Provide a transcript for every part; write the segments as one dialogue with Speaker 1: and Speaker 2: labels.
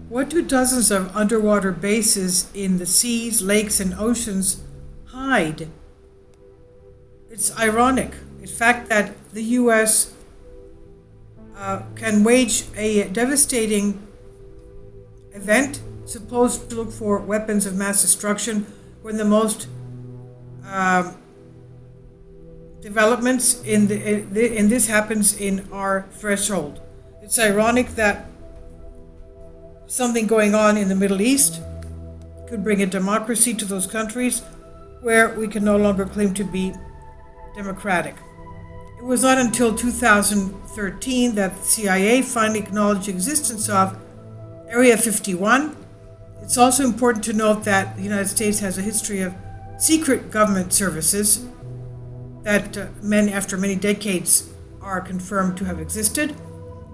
Speaker 1: What do dozens of underwater bases in the seas, lakes, and oceans hide? It's ironic, in fact, that the U.S. Can wage a devastating event supposed to look for weapons of mass destruction when the most developments in this happens in our threshold. It's ironic that something going on in the Middle East could bring a democracy to those countries where we can no longer claim to be democratic. It was not until 2013 that the CIA finally acknowledged the existence of Area 51. It's also important to note that the United States has a history of secret government services that after many decades are confirmed to have existed.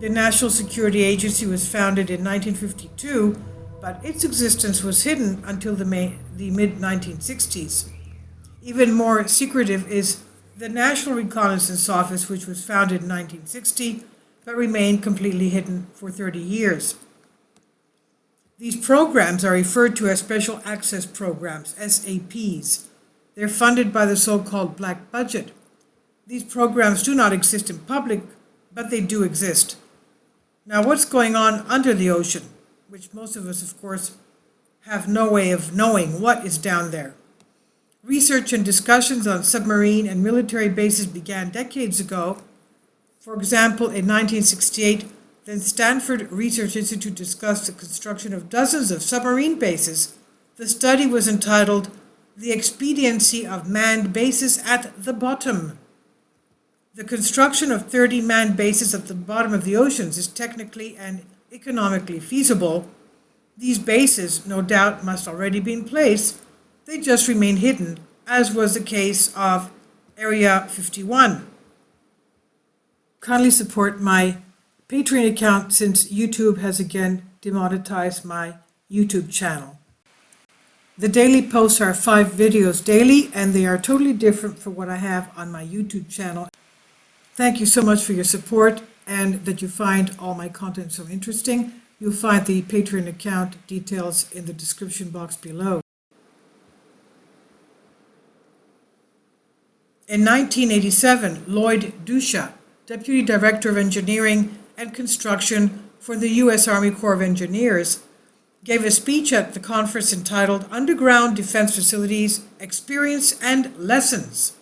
Speaker 1: The National Security Agency was founded in 1952, but its existence was hidden until the mid-1960s. Even more secretive is the National Reconnaissance Office, which was founded in 1960, but remained completely hidden for 30 years. These programs are referred to as Special Access Programs, SAPs. They're funded by the so-called black budget. These programs do not exist in public, but they do exist. Now, what's going on under the ocean, which most of us, of course, have no way of knowing what is down there? Research and discussions on submarine and military bases began decades ago. For example, in 1968, the Stanford Research Institute discussed the construction of dozens of submarine bases. The study was entitled "The Expediency of Manned Bases at the Bottom." The construction of 30 manned bases at the bottom of the oceans is technically and economically feasible. These bases, no doubt, must already be in place. They just remain hidden, as was the case of Area 51. Kindly support my Patreon account since YouTube has again demonetized my YouTube channel. The daily posts are 5 videos daily, and they are totally different from what I have on my YouTube channel. Thank you so much for your support and that you find all my content so interesting. You'll find the Patreon account details in the description box below. In 1987, Lloyd Dusha, Deputy Director of Engineering and Construction for the U.S. Army Corps of Engineers, gave a speech at the conference entitled Underground Defense Facilities, Experience and Lessons.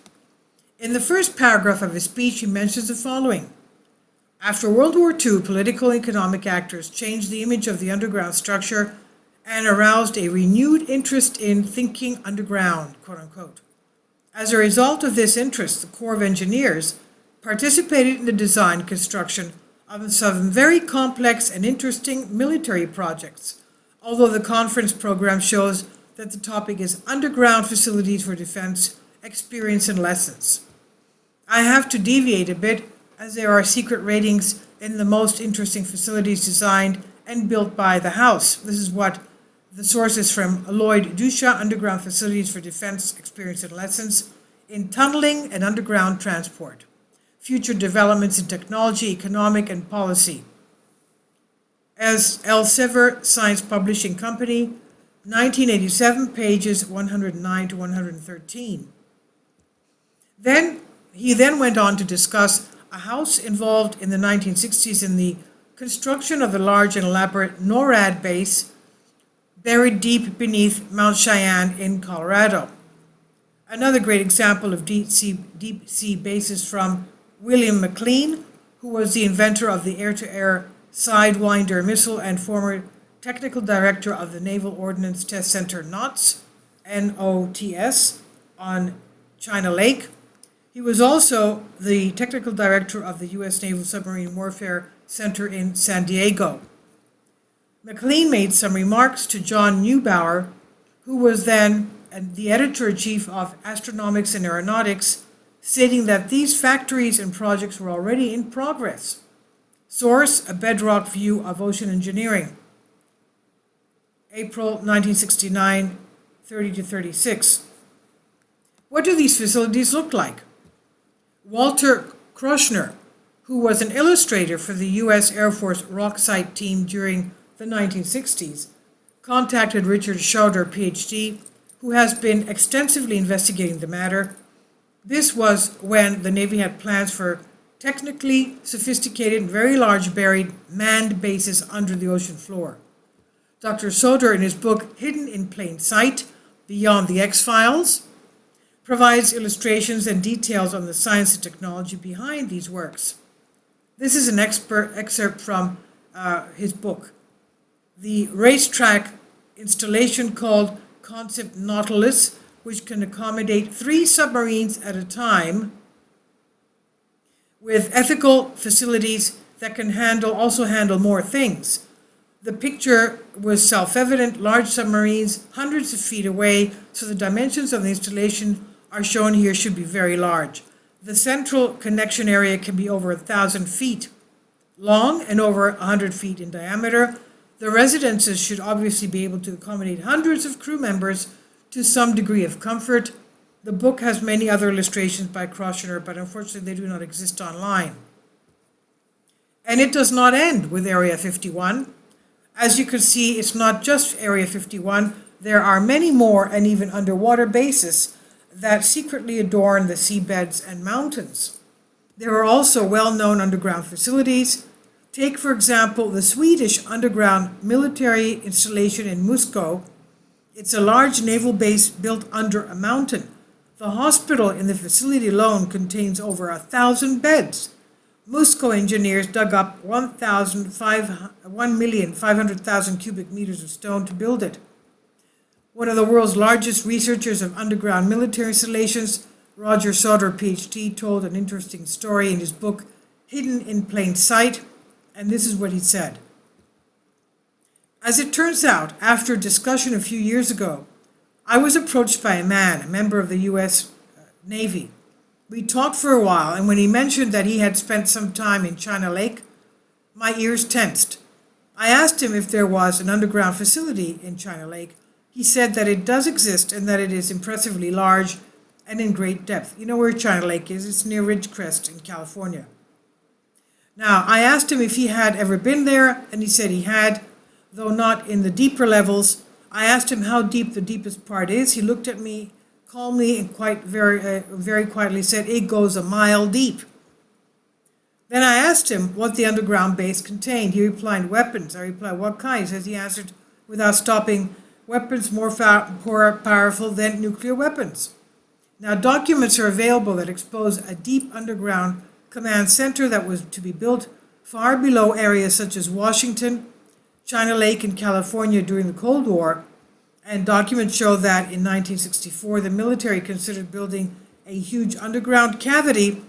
Speaker 1: In the first paragraph of his speech, he mentions the following. After World War II, political and economic actors changed the image of the underground structure and aroused a renewed interest in thinking underground, quote unquote. As a result of this interest, the Corps of Engineers participated in the design and construction of some very complex and interesting military projects, although the conference program shows that the topic is underground facilities for defense, experience and lessons. I have to deviate a bit as there are secret ratings in the most interesting facilities designed and built by the House. This is what the sources from Lloyd Dusha, Underground Facilities for Defense, Experience and Lessons in Tunneling and Underground Transport. Future developments in technology, economic and policy. As Elsevier Science Publishing Company, 1987, pages 109 to 113. He then went on to discuss a house involved in the 1960s in the construction of the large and elaborate NORAD base buried deep beneath Mount Cheyenne in Colorado. Another great example of deep sea bases from William McLean, who was the inventor of the air-to-air Sidewinder missile and former technical director of the Naval Ordnance Test Center NOTS, NOTS, on China Lake. He was also the technical director of the U.S. Naval Submarine Warfare Center in San Diego. McLean made some remarks to John Neubauer, who was then the editor-in-chief of Astronomics and Aeronautics, stating that these factories and projects were already in progress. Source, A Bedrock View of Ocean Engineering. April 1969, 30-36. What do these facilities look like? Walter Kroschner, who was an illustrator for the U.S. Air Force rock site team during the 1960s, contacted Richard Schauder, PhD, who has been extensively investigating the matter. This was when the Navy had plans for technically sophisticated, very large buried manned bases under the ocean floor. Dr. Schauder, in his book Hidden in Plain Sight, Beyond the X-Files, provides illustrations and details on the science and technology behind these works. This is an excerpt from his book. The racetrack installation called Concept Nautilus, which can accommodate 3 submarines at a time with ethical facilities that can also handle more things. The picture was self-evident, large submarines hundreds of feet away, so the dimensions of the installation are shown here should be very large. The central connection area can be over 1,000 feet long and over 100 feet in diameter. The residences should obviously be able to accommodate hundreds of crew members to some degree of comfort. The book has many other illustrations by Kroshner, but unfortunately they do not exist online. And it does not end with Area 51. As you can see, it's not just Area 51. There are many more and even underwater bases that secretly adorn the seabeds and mountains. There are also well-known underground facilities. Take, for example, the Swedish underground military installation in Musko. It's a large naval base built under a mountain. The hospital in the facility alone contains over 1,000 beds. Musko engineers dug up 1,500,000 cubic meters of stone to build it. One of the world's largest researchers of underground military installations, Roger Sauder, PhD, told an interesting story in his book Hidden in Plain Sight, and this is what he said. As it turns out, after a discussion a few years ago, I was approached by a man, a member of the U.S. Navy. We talked for a while, and when he mentioned that he had spent some time in China Lake, my ears tensed. I asked him if there was an underground facility in China Lake. He said that it does exist and that it is impressively large and in great depth. You know where China Lake is? It's near Ridgecrest in California. Now, I asked him if he had ever been there, and he said he had, though not in the deeper levels. I asked him how deep the deepest part is. He looked at me calmly and very quietly said, it goes a mile deep. Then I asked him what the underground base contained. He replied, weapons. I replied, what kind? He answered without stopping, weapons more powerful than nuclear weapons. Now, documents are available that expose a deep underground command center that was to be built far below areas such as Washington, China Lake, and California during the Cold War. And documents show that in 1964, the military considered building a huge underground cavity,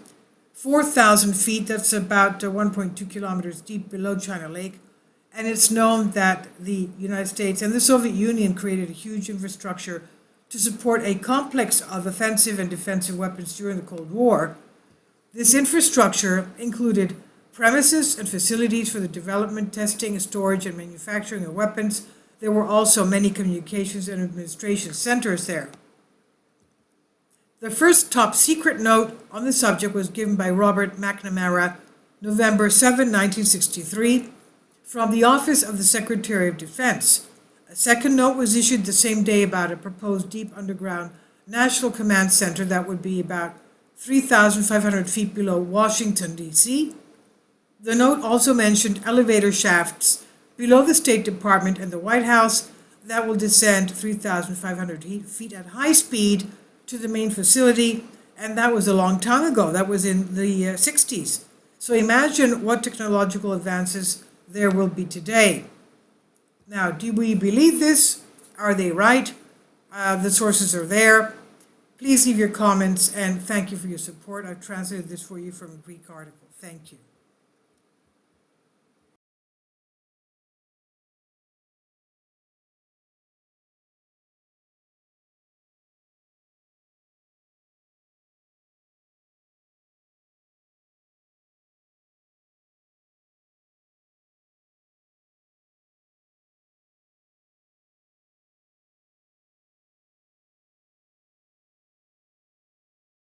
Speaker 1: 4,000 feet, that's about 1.2 kilometers deep below China Lake. And it's known that the United States and the Soviet Union created a huge infrastructure to support a complex of offensive and defensive weapons during the Cold War. This infrastructure included premises and facilities for the development, testing, storage, and manufacturing of weapons. There were also many communications and administration centers there. The first top secret note on the subject was given by Robert McNamara, November 7, 1963, from the Office of the Secretary of Defense. A second note was issued the same day about a proposed deep underground National Command Center that would be about 3,500 feet below Washington, D.C. The note also mentioned elevator shafts below the State Department and the White House that will descend 3,500 feet at high speed to the main facility, and that was a long time ago. That was in the 60s. So imagine what technological advances there will be today. Now, do we believe this? Are they right? The sources are there. Please leave your comments, and thank you for your support. I've translated this for you from a Greek article. Thank you.